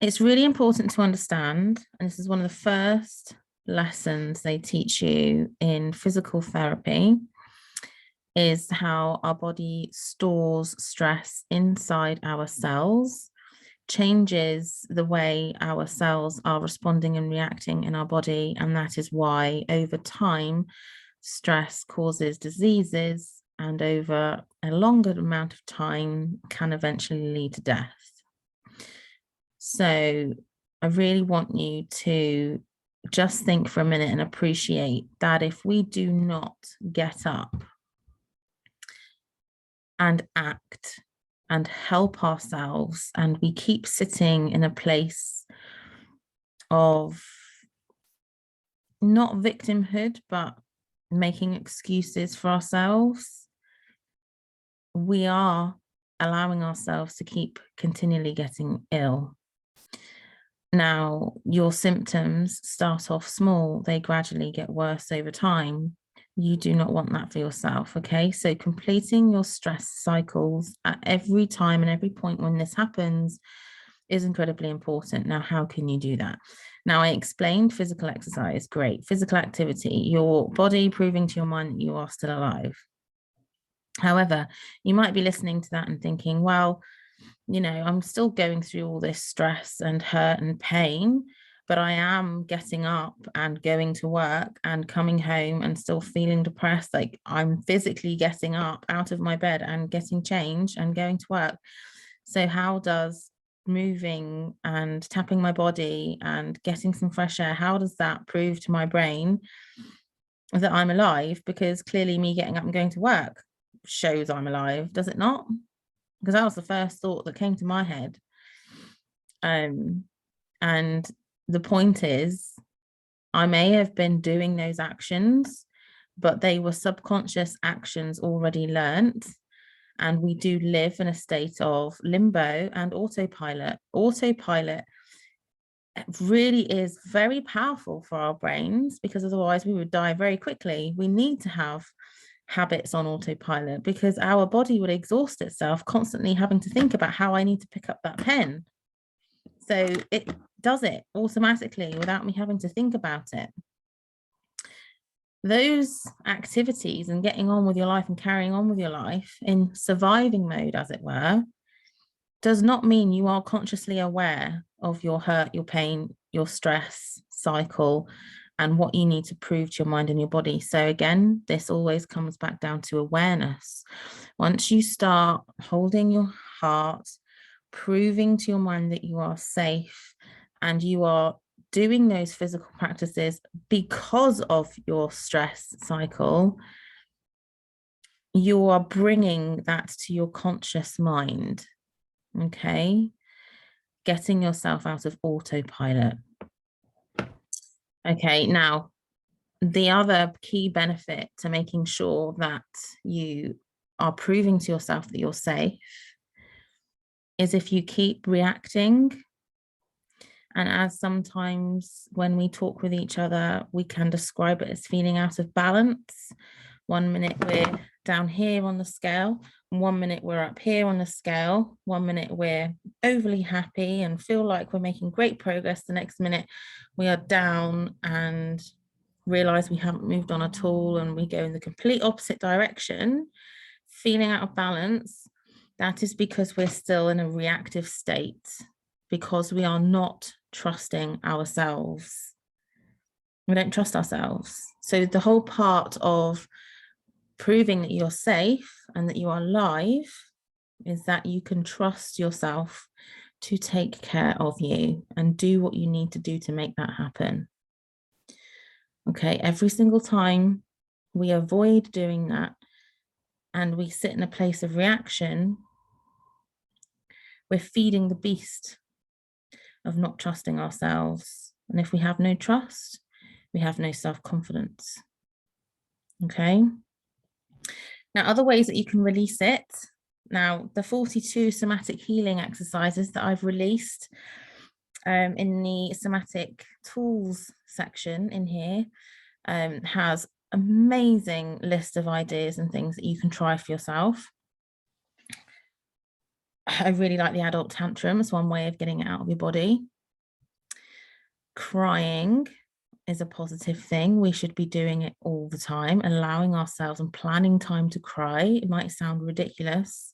It's really important to understand, and this is one of the first lessons they teach you in physical therapy, is how our body stores stress inside our cells, changes the way our cells are responding and reacting in our body. And that is why over time, stress causes diseases, and over a longer amount of time can eventually lead to death. So I really want you to just think for a minute and appreciate that if we do not get up and act and help ourselves, and we keep sitting in a place of not victimhood, but making excuses for ourselves, we are allowing ourselves to keep continually getting ill. Now, your symptoms start off small, they gradually get worse over time. You do not want that for yourself, okay? So completing your stress cycles at every time and every point when this happens is incredibly important. Now, how can you do that? Now, I explained physical exercise, great. Physical activity, your body proving to your mind that you are still alive. However, you might be listening to that and thinking, well, you know, I'm still going through all this stress and hurt and pain, but I am getting up and going to work and coming home and still feeling depressed. Like, I'm physically getting up out of my bed and getting changed and going to work. So how does moving and tapping my body and getting some fresh air, how does that prove to my brain that I'm alive? Because clearly me getting up and going to work shows I'm alive, does it not? Because that was the first thought that came to my head. And the point is, I may have been doing those actions, but they were subconscious actions already learnt. And we do live in a state of limbo and autopilot. Autopilot really is very powerful for our brains, because otherwise we would die very quickly. We need to have habits on autopilot, because our body would exhaust itself constantly having to think about how I need to pick up that pen. So it does it automatically without me having to think about it. Those activities and getting on with your life and carrying on with your life in surviving mode, as it were, does not mean you are consciously aware of your hurt, your pain, your stress cycle, and what you need to prove to your mind and your body. So again, this always comes back down to awareness. Once you start holding your heart, proving to your mind that you are safe, and you are doing those physical practices because of your stress cycle, you are bringing that to your conscious mind, okay? Getting yourself out of autopilot. Okay, now, the other key benefit to making sure that you are proving to yourself that you're safe is if you keep reacting. And as sometimes when we talk with each other, we can describe it as feeling out of balance. 1 minute we're down here on the scale, 1 minute we're up here on the scale, 1 minute we're overly happy and feel like we're making great progress, the next minute we are down and realize we haven't moved on at all, and we go in the complete opposite direction, feeling out of balance. That is because we're still in a reactive state, because we are not trusting ourselves. We don't trust ourselves. So the whole part of proving that you're safe and that you are alive is that you can trust yourself to take care of you and do what you need to do to make that happen. Okay, every single time we avoid doing that and we sit in a place of reaction, we're feeding the beast of not trusting ourselves. And if we have no trust, we have no self-confidence. Okay. Now, other ways that you can release it. Now, the 42 somatic healing exercises that I've released in the somatic tools section in here has amazing list of ideas and things that you can try for yourself. I really like the adult tantrum as one way of getting it out of your body. Crying is a positive thing. We should be doing it all the time, allowing ourselves and planning time to cry. It might sound ridiculous,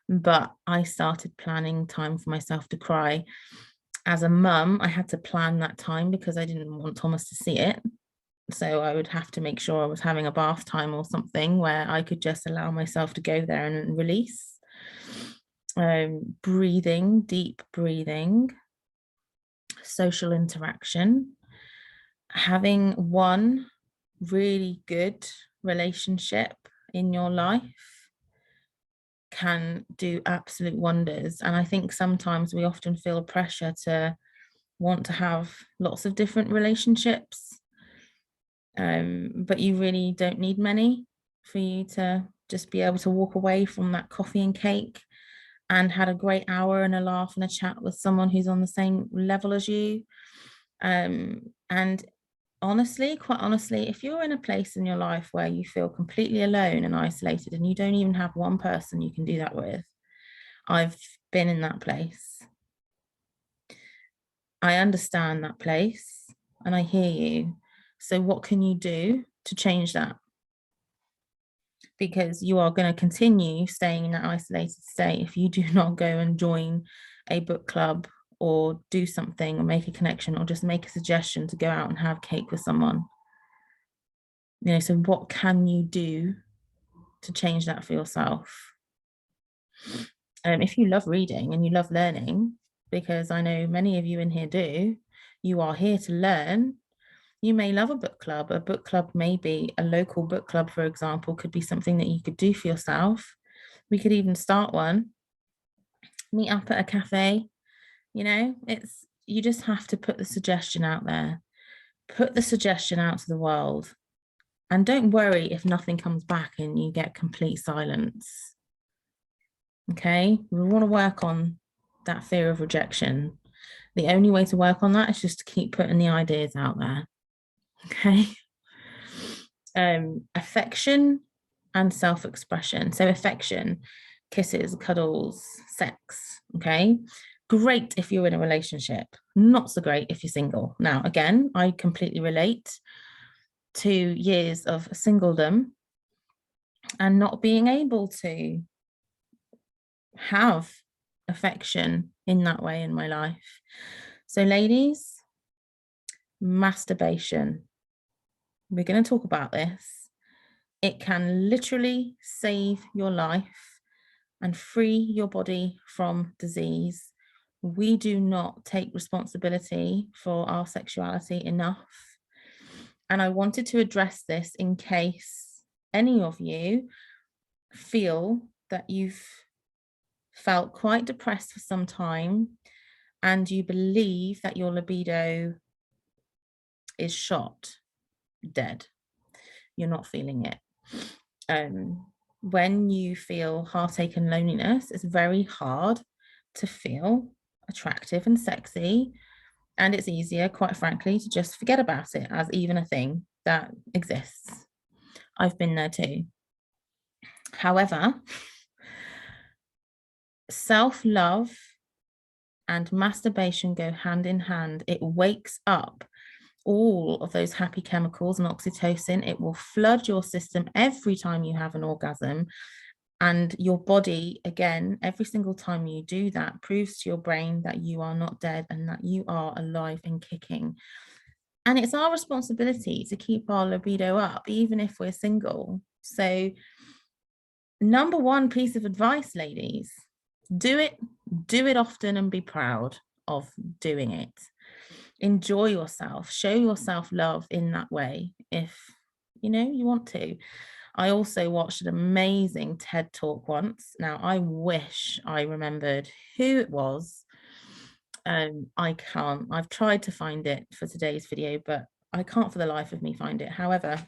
but I started planning time for myself to cry. As a mum, I had to plan that time because I didn't want Thomas to see it. So I would have to make sure I was having a bath time or something where I could just allow myself to go there and release. Breathing, deep breathing, social interaction, having one really good relationship in your life can do absolute wonders. And I think sometimes we often feel pressure to want to have lots of different relationships, but you really don't need many for you to just be able to walk away from that coffee and cake and had a great hour and a laugh and a chat with someone who's on the same level as you. And honestly, quite honestly, if you're in a place in your life where you feel completely alone and isolated and you don't even have one person you can do that with, I've been in that place. I understand that place and I hear you. So what can you do to change that? Because you are going to continue staying in that isolated state if you do not go and join a book club or do something or make a connection or just make a suggestion to go out and have cake with someone. You know, so what can you do to change that for yourself? If you love reading and you love learning, because I know many of you in here do, you are here to learn. You may love a book club. A book club may be a local book club, for example, could be something that you could do for yourself. We could even start one, meet up at a cafe. You know, you just have to put the suggestion out there, put the suggestion out to the world. And don't worry if nothing comes back and you get complete silence. Okay, we want to work on that fear of rejection. The only way to work on that is just to keep putting the ideas out there. Okay. Affection and self-expression. So affection, kisses, cuddles, sex. Okay. Great if you're in a relationship, not so great if you're single. Now, again, I completely relate to years of singledom and not being able to have affection in that way in my life. So, ladies, masturbation. We're going to talk about this. It can literally save your life and free your body from disease. We do not take responsibility for our sexuality enough. And I wanted to address this in case any of you feel that you've felt quite depressed for some time and you believe that your libido is shot, dead. You're not feeling it. When you feel heartache and loneliness, it's very hard to feel attractive and sexy. And it's easier, quite frankly, to just forget about it as even a thing that exists. I've been there too. However, self-love and masturbation go hand in hand. It wakes up all of those happy chemicals and oxytocin. It will flood your system every time you have an orgasm. And your body, again, every single time you do that, proves to your brain that you are not dead and that you are alive and kicking. And it's our responsibility to keep our libido up, even if we're single. So, number one piece of advice, ladies, do it often and be proud of doing it. Enjoy yourself, show yourself love in that way if you want to. I also watched an amazing TED talk once. Now I wish I remembered who it was. I can't. I've tried to find it for today's video, but I can't for the life of me find it. However,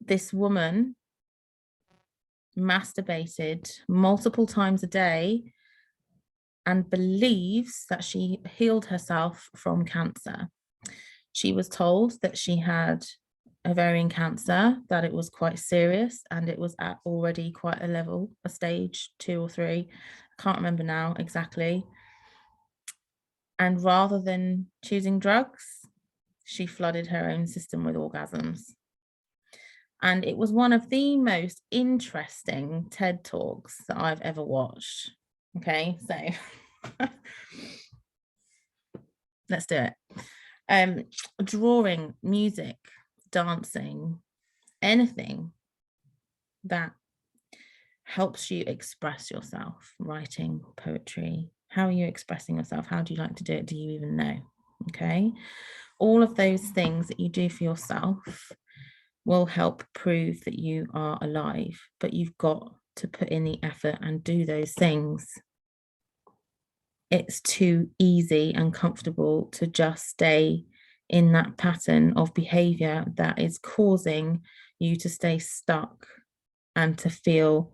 this woman masturbated multiple times a day and believes that she healed herself from cancer. She was told that she had ovarian cancer, that it was quite serious and it was at already quite a level, a stage 2 or 3. I can't remember now exactly. And rather than choosing drugs, she flooded her own system with orgasms. And it was one of the most interesting TED Talks that I've ever watched. Okay, so let's do it. Drawing, music, dancing, anything that helps you express yourself, writing, poetry. How are you expressing yourself? How do you like to do it? Do you even know? Okay. All of those things that you do for yourself will help prove that you are alive, but you've got to put in the effort and do those things. It's too easy and comfortable to just stay in that pattern of behavior that is causing you to stay stuck and to feel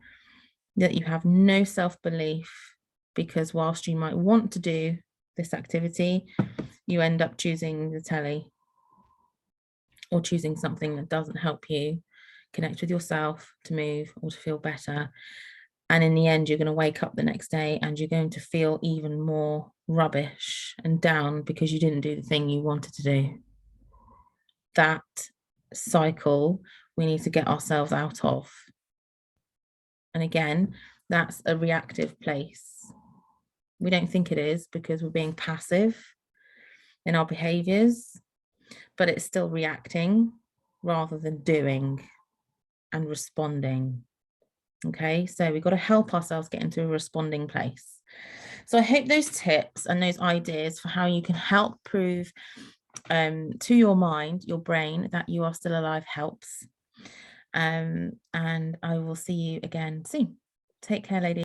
that you have no self-belief, because whilst you might want to do this activity, you end up choosing the telly or choosing something that doesn't help you connect with yourself, to move or to feel better. And in the end, you're going to wake up the next day and you're going to feel even more rubbish and down because you didn't do the thing you wanted to do. That cycle we need to get ourselves out of. And again, that's a reactive place. We don't think it is because we're being passive in our behaviors, but it's still reacting rather than doing and responding. Okay, so we've got to help ourselves get into a responding place. So I hope those tips and those ideas for how you can help prove to your mind, your brain, that you are still alive helps. And I will see you again soon. Take care, ladies.